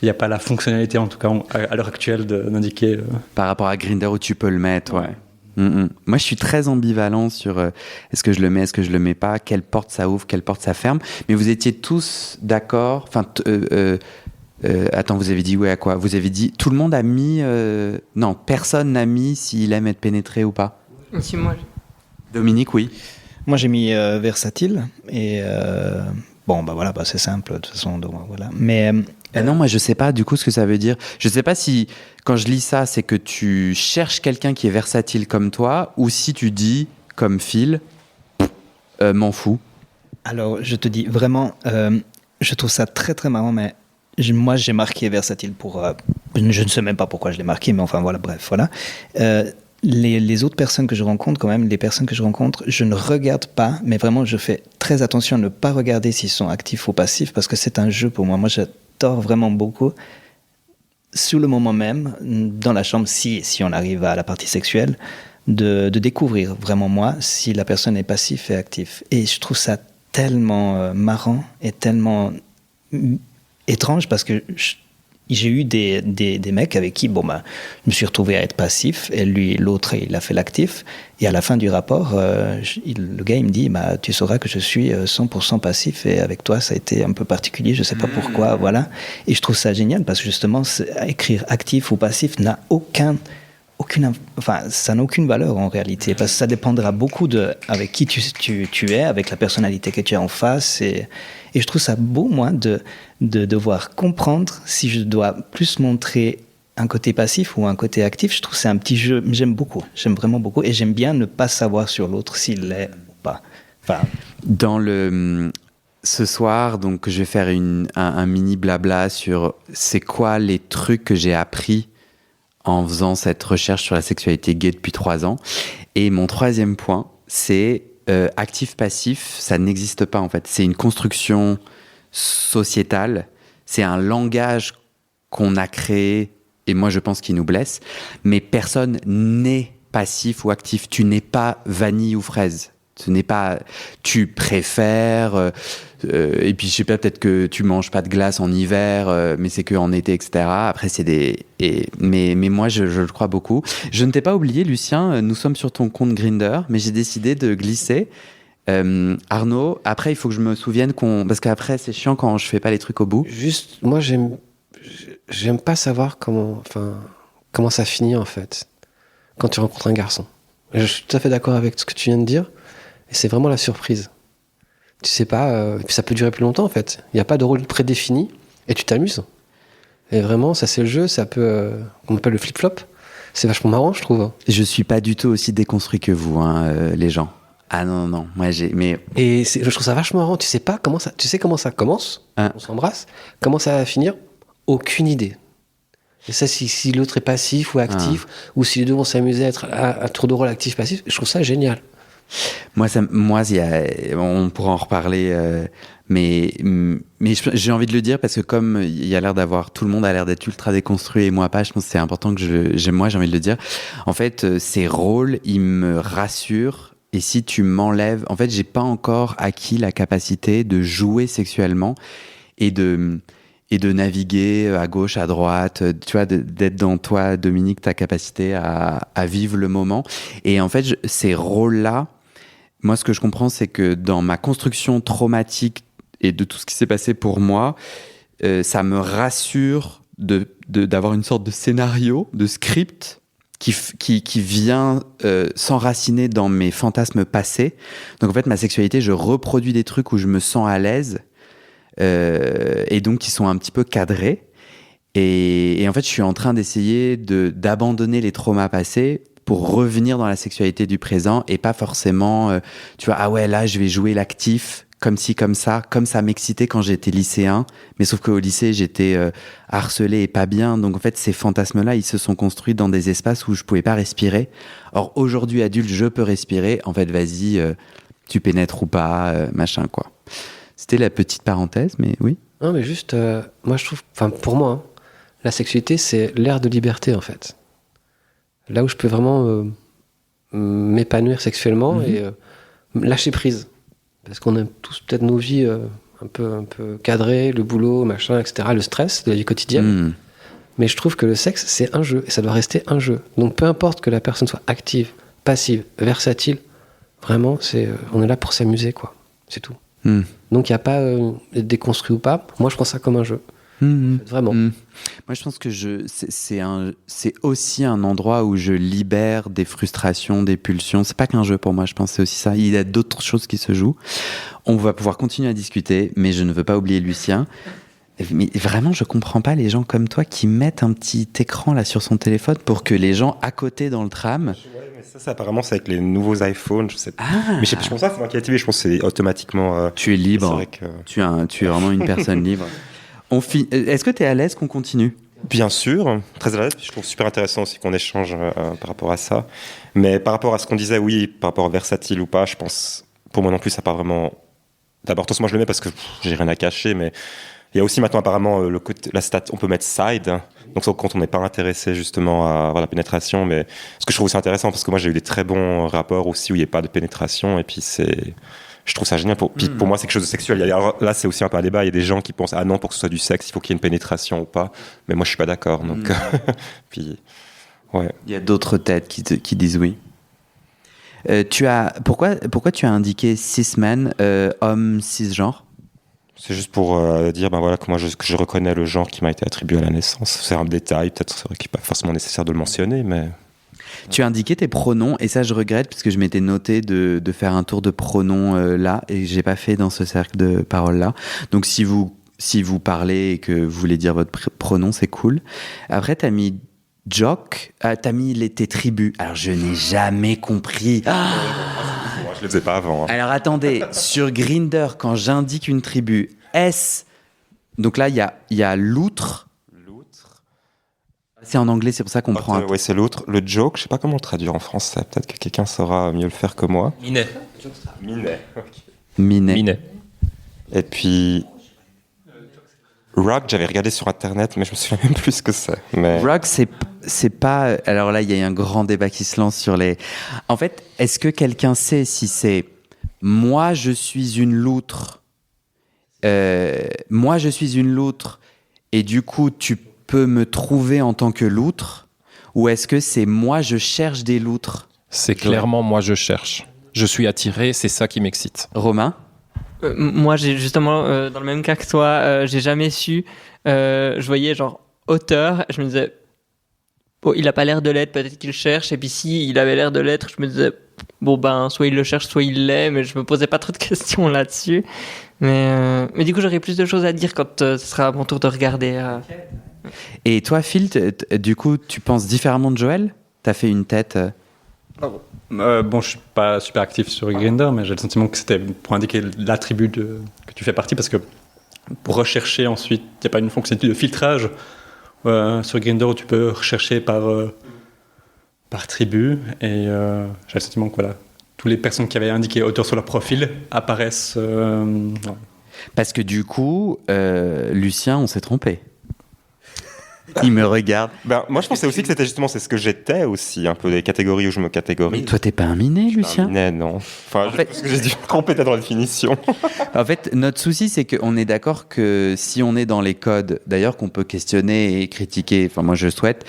il n'y a pas la fonctionnalité, en tout cas, à l'heure actuelle, d'indiquer. Par rapport à Grindr où tu peux le mettre, ouais. Moi, je suis très ambivalent sur est-ce que je le mets, est-ce que je le mets pas, quelle porte ça ouvre, quelle porte ça ferme. Mais vous étiez tous d'accord. Enfin, attends, vous avez dit ouais à quoi ? Vous avez dit tout le monde a mis. Non, personne n'a mis s'il aime être pénétré ou pas. Si, moi. Dominique, oui. Moi, j'ai mis versatile et voilà, c'est simple de toute façon. Donc, voilà. Mais Non, moi je sais pas du coup ce que ça veut dire. Je sais pas si quand je lis ça, c'est que tu cherches quelqu'un qui est versatile comme toi, ou si tu dis comme Phil, m'en fous. Alors, je te dis vraiment, je trouve ça très très marrant, mais moi j'ai marqué versatile pour. Je ne sais même pas pourquoi je l'ai marqué, mais enfin voilà, bref, voilà. Les autres personnes que je rencontre, quand même, les personnes que je rencontre, je ne regarde pas, mais vraiment je fais très attention à ne pas regarder s'ils sont actifs ou passifs, parce que c'est un jeu pour moi. Moi j'adore vraiment beaucoup, sur le moment même, dans la chambre, si on arrive à la partie sexuelle, de découvrir vraiment moi si la personne est passif et actif. Et je trouve ça tellement marrant et tellement étrange, parce que j'ai eu des mecs avec qui je me suis retrouvé à être passif, et l'autre il a fait l'actif, et à la fin du rapport le gars il me dit tu sauras que je suis 100% passif, et avec toi ça a été un peu particulier, je sais pas pourquoi, voilà. Et je trouve ça génial, parce que justement écrire actif ou passif n'a ça n'a aucune valeur en réalité, parce que ça dépendra beaucoup avec qui tu es, avec la personnalité que tu as en face, et je trouve ça beau, moi, de devoir comprendre si je dois plus montrer un côté passif ou un côté actif. Je trouve que c'est un petit jeu, j'aime vraiment beaucoup, et j'aime bien ne pas savoir sur l'autre s'il l'est ou pas. Ce soir, donc, je vais faire un mini blabla sur c'est quoi les trucs que j'ai appris en faisant cette recherche sur la sexualité gay depuis 3 ans. Et mon 3e point, c'est actif-passif, ça n'existe pas en fait. C'est une construction sociétale, c'est un langage qu'on a créé, et moi je pense qu'il nous blesse, mais personne n'est passif ou actif. Tu n'es pas vanille ou fraise. Ce n'est pas tu préfères et puis je sais pas, peut-être que tu manges pas de glace en hiver mais c'est que en été, etc. Après mais moi je le crois beaucoup. Je ne t'ai pas oublié, Lucien, nous sommes sur ton compte Grindr, mais j'ai décidé de glisser Arnaud, après il faut que je me souvienne parce qu'après c'est chiant quand je fais pas les trucs au bout. Juste, moi j'aime pas savoir comment ça finit en fait quand tu rencontres un garçon. Je suis tout à fait d'accord avec ce que tu viens de dire. Et c'est vraiment la surprise. Tu sais pas, ça peut durer plus longtemps en fait. Il n'y a pas de rôle prédéfini et tu t'amuses. Et vraiment, ça c'est le jeu, ça peut, on appelle le flip-flop. C'est vachement marrant, je trouve. Je suis pas du tout aussi déconstruit que vous, les gens. Ah non, moi Et je trouve ça vachement marrant. Tu sais comment ça commence, on s'embrasse. Comment ça va finir, aucune idée. Et ça, si l'autre est passif ou actif, ou si les deux vont s'amuser à être à tour de rôle actif-passif, je trouve ça génial. Moi, on pourra en reparler, mais j'ai envie de le dire parce que comme il y a l'air tout le monde a l'air d'être ultra déconstruit et moi pas, je pense que c'est important que j'ai envie de le dire. En fait, ces rôles, ils me rassurent. Et si tu m'enlèves, en fait, j'ai pas encore acquis la capacité de jouer sexuellement et de naviguer à gauche, à droite, tu vois, d'être dans toi, Dominique, ta capacité à vivre le moment. Et en fait, ces rôles-là, moi, ce que je comprends, c'est que dans ma construction traumatique et de tout ce qui s'est passé pour moi, ça me rassure d'avoir une sorte de scénario, de script qui vient s'enraciner dans mes fantasmes passés. Donc en fait, ma sexualité, je reproduis des trucs où je me sens à l'aise et donc qui sont un petit peu cadrés. Et en fait, je suis en train d'essayer d'abandonner les traumas passés pour revenir dans la sexualité du présent et pas forcément, tu vois, ah ouais, là, je vais jouer l'actif, comme ci, comme ça m'excitait quand j'étais lycéen, mais sauf qu'au lycée, j'étais harcelé et pas bien. Donc en fait, ces fantasmes-là, ils se sont construits dans des espaces où je pouvais pas respirer. Or, aujourd'hui, adulte, je peux respirer. En fait, vas-y, tu pénètres ou pas, machin, quoi. C'était la petite parenthèse, mais oui. Non, mais juste, moi, je trouve, pour moi, la sexualité, c'est l'ère de liberté, en fait. Là où je peux vraiment m'épanouir sexuellement et lâcher prise. Parce qu'on a tous peut-être nos vies un peu cadrées, le boulot, machin, etc., le stress de la vie quotidienne. Mais je trouve que le sexe, c'est un jeu, et ça doit rester un jeu. Donc peu importe que la personne soit active, passive, versatile, vraiment, on est là pour s'amuser, quoi. C'est tout. Donc il n'y a pas déconstruit ou pas. Moi, je prends ça comme un jeu. Vraiment. Moi, je pense que c'est aussi un endroit où je libère des frustrations, des pulsions. C'est pas qu'un jeu pour moi, je pense que c'est aussi ça. Il y a d'autres choses qui se jouent. On va pouvoir continuer à discuter, mais je ne veux pas oublier Lucien. Mais vraiment, je comprends pas les gens comme toi qui mettent un petit écran là sur son téléphone pour que les gens à côté dans le tram. Ouais, mais ça apparemment, c'est avec les nouveaux iPhones, je sais pas. Ah, Mais je pense pas, c'est moi qui ai activé, je pense que c'est automatiquement. tu es C'est libre. vrai que... Tu es vraiment une personne libre. Est-ce que tu es à l'aise qu'on continue? Bien sûr, très à l'aise, puis je trouve super intéressant aussi qu'on échange par rapport à ça. Mais par rapport à ce qu'on disait, oui, par rapport à versatile ou pas, je pense, pour moi non plus, ça part vraiment d'importance. Moi, je le mets parce que j'ai rien à cacher, mais il y a aussi maintenant apparemment le côté, la stat, on peut mettre side, donc quand on n'est pas intéressé justement à avoir la pénétration, mais ce que je trouve aussi intéressant, parce que moi j'ai eu des très bons rapports aussi où il n'y a pas de pénétration, et puis je trouve ça génial. Puis pour moi, c'est quelque chose de sexuel. Alors, là, c'est aussi un peu un débat. Il y a des gens qui pensent ah non, pour que ce soit du sexe, il faut qu'il y ait une pénétration ou pas. Mais moi, je suis pas d'accord. Donc, puis, ouais. Il y a d'autres têtes qui disent oui. Pourquoi tu as indiqué cis-man, homme cisgenre? C'est juste pour dire voilà, que moi, que je reconnais le genre qui m'a été attribué à la naissance. C'est un détail, peut-être c'est vrai qu'il n'est pas forcément nécessaire de le mentionner, mais... Tu as indiqué tes pronoms, et ça je regrette parce que je m'étais noté de faire un tour de pronoms là, et j'ai pas fait dans ce cercle de paroles là. Donc si vous parlez et que vous voulez dire votre pronom, c'est cool. Après t'as mis jock, t'as mis tes tribus. Alors je n'ai jamais compris. Moi, je le faisais pas avant. Alors attendez, sur Grindr, quand j'indique une tribu, donc là il y a l'outre. C'est en anglais, c'est pour ça qu'on prend Oui, c'est l'autre. Le joke, je sais pas comment le traduire en français. Peut-être que quelqu'un saura mieux le faire que moi. Minet. Minet. Et puis... Rug, j'avais regardé sur Internet, mais je me souviens même plus ce que c'est. Mais... Rug, c'est pas... Alors là, il y a un grand débat qui se lance sur les... En fait, est-ce que quelqu'un sait si c'est « moi, je suis une loutre » moi, je suis une loutre, et du coup, tu peux me trouver en tant que loutre, ou est-ce que c'est moi je cherche des loutres? C'est clairement moi je cherche. Je suis attiré, c'est ça qui m'excite. Romain? Moi j'ai justement dans le même cas que toi, j'ai jamais su. Je voyais genre auteur, je me disais bon il a pas l'air de l'être, peut-être qu'il cherche, et puis si il avait l'air de l'être, je me disais bon ben soit il le cherche, soit il l'est, mais je me posais pas trop de questions là-dessus. Mais du coup j'aurais plus de choses à dire quand ce sera à mon tour de regarder. Et toi, Phil, du coup, tu penses différemment de Joël? T'as fait une tête... Bon, je suis pas super actif sur Grindr, mais j'ai le sentiment que c'était pour indiquer l'attribut que tu fais partie, parce que pour rechercher ensuite, il n'y a pas une fonctionnalité de filtrage sur Grindr où tu peux rechercher par tribu, et j'ai le sentiment que voilà, toutes les personnes qui avaient indiqué auteur sur leur profil apparaissent. Parce que du coup, Lucien, on s'est trompé. Il me regarde. Moi, je pensais aussi que c'était justement c'est ce que j'étais aussi, un peu des catégories où je me catégorise. Mais toi, t'es pas un minet, Lucien? Un minet, non. Enfin, parce que j'ai dû me tromper dans la définition. En fait, notre souci, c'est qu'on est d'accord que si on est dans les codes, d'ailleurs qu'on peut questionner et critiquer, enfin moi je souhaite,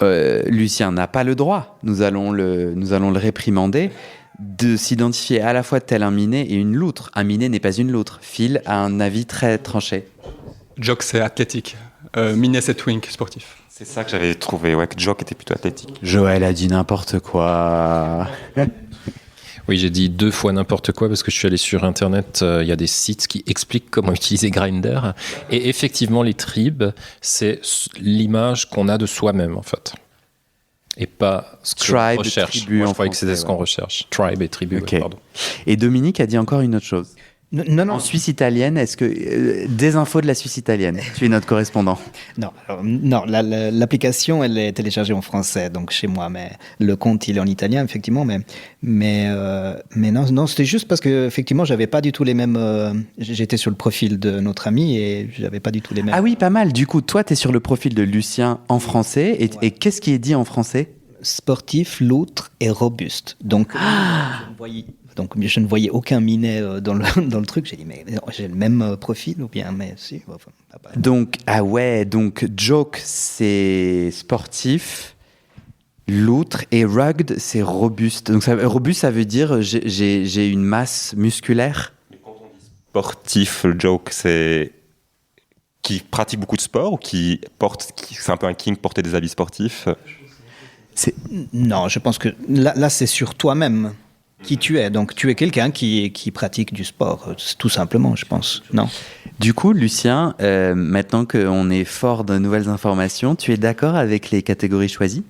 Lucien n'a pas le droit, nous allons le réprimander, de s'identifier à la fois tel un minet et une loutre. Un minet n'est pas une loutre. Phil a un avis très tranché. Jock, c'est athlétique. Minet, c'est twink, sportif. C'est ça que j'avais trouvé, ouais, que Jock était plutôt athlétique. Joël a dit n'importe quoi. Oui, j'ai dit 2 fois n'importe quoi parce que je suis allé sur Internet, il y a des sites qui expliquent comment utiliser Grindr. Et effectivement, les tribes, c'est l'image qu'on a de soi-même, en fait. Et pas ce qu'on recherche. Tribu, moi, je en croyais que c'était français, ce qu'on recherche. Tribe et tribu, okay. pardon. Et Dominique a dit encore une autre chose. Non. En Suisse italienne, est-ce que... des infos de la Suisse italienne. Tu es notre correspondant. Non, l'application, elle est téléchargée en français, donc chez moi, mais le compte, il est en italien, effectivement, mais non, c'était juste parce que, effectivement, j'avais pas du tout les mêmes... j'étais sur le profil de notre ami et j'avais pas du tout les mêmes... Ah oui, pas mal. Du coup, toi, tu es sur le profil de Lucien en français, et qu'est-ce qui est dit en français? Sportif, loutre et robuste. Donc, je ne voyais aucun minet dans le truc. J'ai dit, mais j'ai le même profil ou bien, mais si. Enfin, donc, donc joke, c'est sportif, loutre, et rugged, c'est robuste. Donc, robuste, ça veut dire j'ai une masse musculaire. Mais quand on dit sportif, le joke, c'est qui pratique beaucoup de sport ou qui c'est un peu un king, porter des habits sportifs? Non, je pense que là c'est sur toi-même. qui tu es. Donc, tu es quelqu'un qui pratique du sport, tout simplement, je pense. Non? Du coup, Lucien, maintenant qu'on est fort de nouvelles informations, tu es d'accord avec les catégories choisies?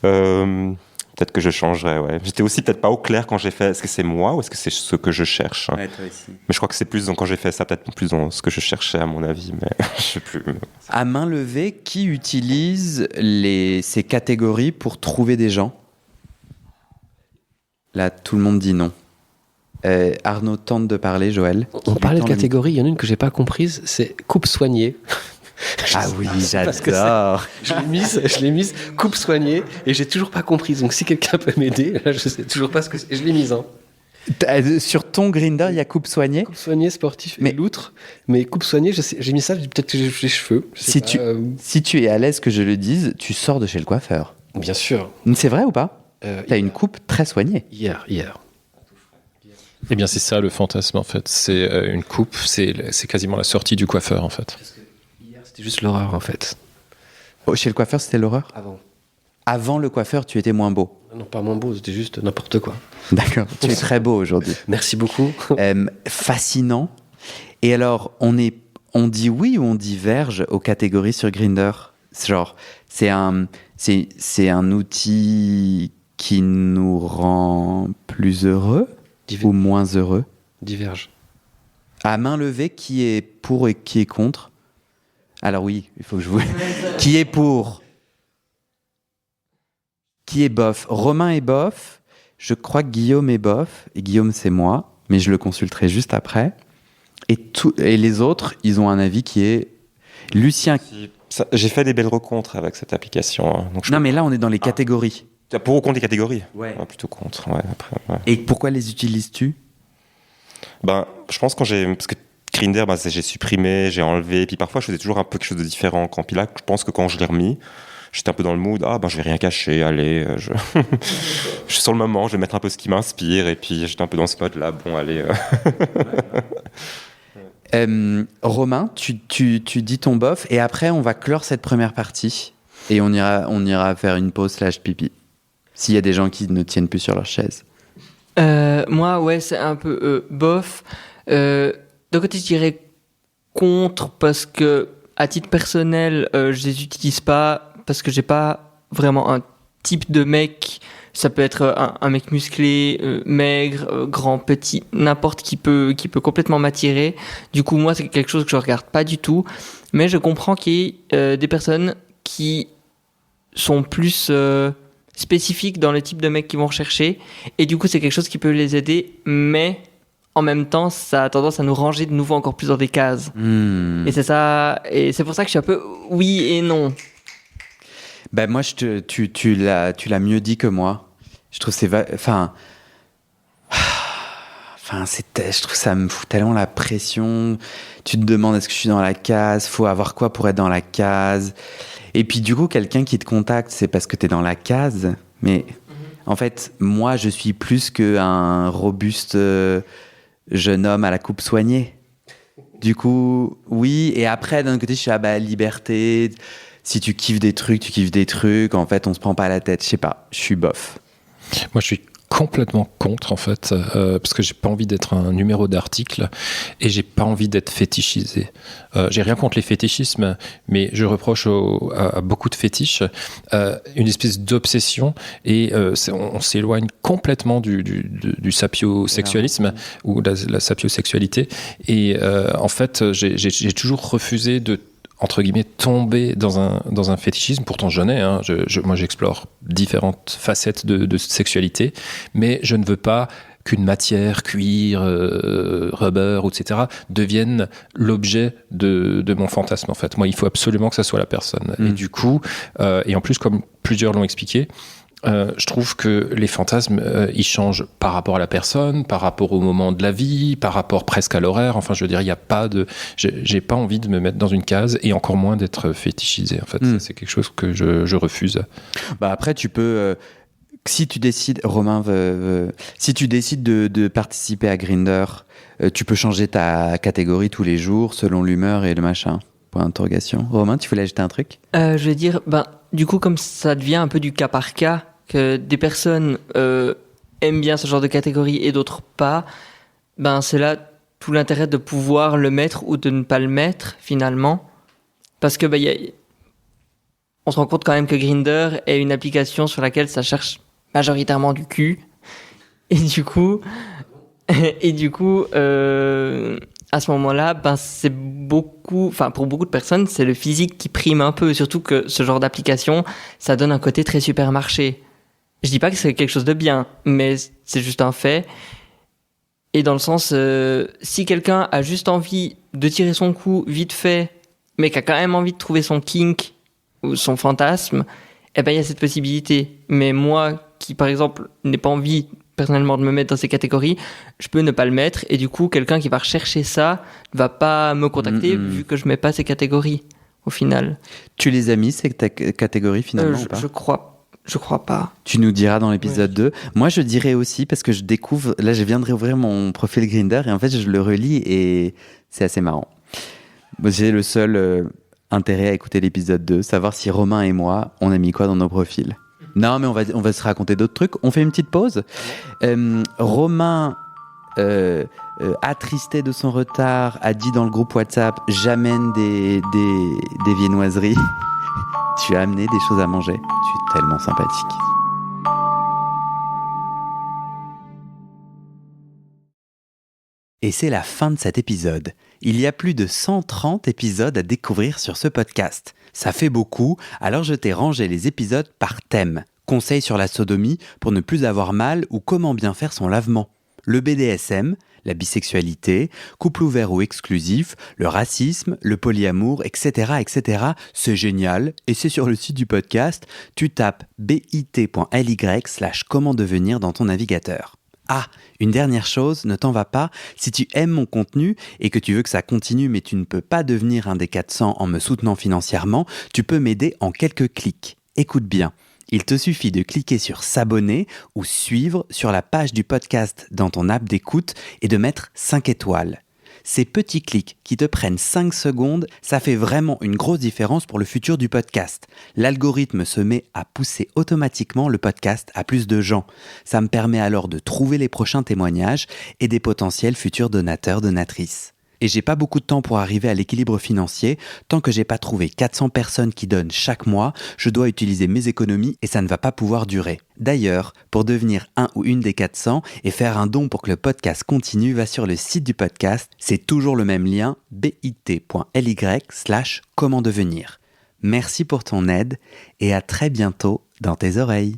Peut-être que je changerais, ouais. J'étais aussi peut-être pas au clair quand j'ai fait, est-ce que c'est moi ou est-ce que c'est ce que je cherche, hein. Ouais, toi aussi. Mais je crois que c'est plus, quand j'ai fait ça, peut-être plus dans ce que je cherchais, à mon avis, mais je sais plus. À main levée, qui utilise ces catégories pour trouver des gens? Là, tout le monde dit non. Arnaud tente de parler, Joël. On parlait de catégories, il y en a une que j'ai pas comprise, c'est coupe soignée. Ah oui, Parce que j'adore. je l'ai mise coupe soignée et j'ai toujours pas comprise. Donc si quelqu'un peut m'aider, là je sais toujours pas ce que c'est. Je l'ai mise. Hein. Sur ton Grindr, il y a coupe soignée. Coupe soignée sportif mais et loutre. Mais coupe soignée, j'ai mis ça, peut-être que j'ai les cheveux. Si tu es à l'aise que je le dise, tu sors de chez le coiffeur. Bien sûr. C'est vrai ou pas? T'as une coupe très soignée. Hier. Eh bien, c'est ça le fantasme en fait. C'est une coupe, c'est quasiment la sortie du coiffeur en fait. Hier, c'était juste l'horreur en fait. Oh, chez le coiffeur, c'était l'horreur? Avant le coiffeur, tu étais moins beau. Non, pas moins beau, c'était juste n'importe quoi. D'accord. Tu es très beau aujourd'hui. Merci beaucoup. Fascinant. Et alors, on dit oui ou on dit verge aux catégories sur Grindr? Genre, c'est un outil qui nous rend plus heureux ou moins heureux? Diverge. À main levée, qui est pour et qui est contre? Alors oui, il faut que je vous... Qui est pour? Qui est bof? Romain est bof. Je crois que Guillaume est bof. Et Guillaume, c'est moi. Mais je le consulterai juste après. Et les autres, ils ont un avis qui est... Lucien... J'ai fait des belles rencontres avec cette application. Hein, donc mais là, on est dans les catégories. Pour ou contre les catégories? Ouais. Plutôt contre, ouais. Après, ouais. Et pourquoi les utilises-tu? Je pense parce que Grindr, j'ai supprimé, j'ai enlevé, puis parfois je faisais toujours un peu quelque chose de différent. Puis là, je pense que quand je l'ai remis, j'étais un peu dans le mood, je vais rien cacher, allez, je suis sur le moment, je vais mettre un peu ce qui m'inspire, et puis j'étais un peu dans ce mode-là, bon, allez. Romain, tu dis ton bof, et après on va clore cette première partie, et on ira faire une pause /pipi, s'il y a des gens qui ne tiennent plus sur leur chaise. Moi, ouais, c'est un peu bof. D'un côté, je dirais contre, parce que, à titre personnel, je les utilise pas, parce que j'ai pas vraiment un type de mec. Ça peut être un mec musclé, maigre, grand, petit, n'importe qui peut complètement m'attirer. Du coup, moi, c'est quelque chose que je regarde pas du tout. Mais je comprends qu'il y ait des personnes qui sont plus spécifiques dans le type de mec qu'ils vont rechercher. Et du coup, c'est quelque chose qui peut les aider. Mais en même temps, ça a tendance à nous ranger de nouveau encore plus dans des cases. Et c'est ça. Et c'est pour ça que je suis un peu oui et non. Moi, tu l'as mieux dit que moi. Je trouve je trouve ça me fout tellement la pression. Tu te demandes est-ce que je suis dans la case? Faut avoir quoi pour être dans la case? Et puis du coup, quelqu'un qui te contacte, c'est parce que t'es dans la case. Mais en fait, moi, je suis plus qu'un robuste jeune homme à la coupe soignée. Du coup, oui. Et après, d'un côté, je suis liberté. Si tu kiffes des trucs, tu kiffes des trucs. En fait, on se prend pas la tête. Je sais pas. Je suis bof. Moi, je suis complètement contre, en fait, parce que j'ai pas envie d'être un numéro d'article et j'ai pas envie d'être fétichisé. J'ai rien contre les fétichismes, mais je reproche à beaucoup de fétiches une espèce d'obsession et on s'éloigne complètement du sapiosexualisme ou la sapiosexualité. Et en fait, j'ai toujours refusé de entre guillemets, tomber dans un fétichisme. Pourtant, j'en ai. Hein. Moi, j'explore différentes facettes de sexualité, mais je ne veux pas qu'une matière, cuir, rubber, etc., devienne l'objet de mon fantasme, en fait. Moi, il faut absolument que ça soit la personne. Et du coup, et en plus, comme plusieurs l'ont expliqué, je trouve que les fantasmes, ils changent par rapport à la personne, par rapport au moment de la vie, par rapport presque à l'horaire. Enfin, je veux dire, il y a pas de... J'ai pas envie de me mettre dans une case et encore moins d'être fétichisé. En fait, c'est quelque chose que je refuse. Après, tu peux... si tu décides, Romain, si tu décides de participer à Grindr, tu peux changer ta catégorie tous les jours selon l'humeur et le machin. Point d'interrogation. Romain, tu voulais ajouter un truc? Je veux dire, du coup, comme ça devient un peu du cas par cas, que des personnes aiment bien ce genre de catégorie et d'autres pas, ben c'est là tout l'intérêt de pouvoir le mettre ou de ne pas le mettre finalement. Parce que on se rend compte quand même que Grindr est une application sur laquelle ça cherche majoritairement du cul. Et du coup, à ce moment-là, ben c'est pour beaucoup de personnes, c'est le physique qui prime un peu. Surtout que ce genre d'application, ça donne un côté très supermarché. Je dis pas que c'est quelque chose de bien, mais c'est juste un fait. Et dans le sens, si quelqu'un a juste envie de tirer son coup vite fait, mais qui a quand même envie de trouver son kink ou son fantasme, eh ben il y a cette possibilité. Mais moi, qui par exemple n'ai pas envie personnellement de me mettre dans ces catégories, je peux ne pas le mettre. Et du coup, quelqu'un qui va rechercher ça ne va pas me contacter vu que je mets pas ces catégories au final. Tu les as mis ces catégories finalement ou pas ? Je crois pas. Tu nous diras dans l'épisode 2. Moi, je dirais aussi, parce que je découvre... Là, je viens de réouvrir mon profil Grindr et en fait, je le relis et c'est assez marrant. J'ai le seul intérêt à écouter l'épisode 2, savoir si Romain et moi, on a mis quoi dans nos profils. Non, mais on va se raconter d'autres trucs. On fait une petite pause. Romain, attristé de son retard, a dit dans le groupe WhatsApp « J'amène des viennoiseries ». Tu as amené des choses à manger. Tu es tellement sympathique. Et c'est la fin de cet épisode. Il y a plus de 130 épisodes à découvrir sur ce podcast. Ça fait beaucoup, alors je t'ai rangé les épisodes par thème. Conseils sur la sodomie pour ne plus avoir mal ou comment bien faire son lavement. Le BDSM, la bisexualité, couple ouvert ou exclusif, le racisme, le polyamour, etc., etc. C'est génial et c'est sur le site du podcast. Tu tapes bit.ly/comment devenir dans ton navigateur. Ah, une dernière chose, ne t'en va pas, si tu aimes mon contenu et que tu veux que ça continue mais tu ne peux pas devenir un des 400 en me soutenant financièrement, tu peux m'aider en quelques clics. Écoute bien. Il te suffit de cliquer sur s'abonner ou suivre sur la page du podcast dans ton app d'écoute et de mettre 5 étoiles. Ces petits clics qui te prennent 5 secondes, ça fait vraiment une grosse différence pour le futur du podcast. L'algorithme se met à pousser automatiquement le podcast à plus de gens. Ça me permet alors de trouver les prochains témoignages et des potentiels futurs donateurs, donatrices. Et j'ai pas beaucoup de temps pour arriver à l'équilibre financier. Tant que j'ai pas trouvé 400 personnes qui donnent chaque mois, je dois utiliser mes économies et ça ne va pas pouvoir durer. D'ailleurs, pour devenir un ou une des 400 et faire un don pour que le podcast continue, va sur le site du podcast. C'est toujours le même lien, bit.ly/comment devenir. Merci pour ton aide et à très bientôt dans tes oreilles.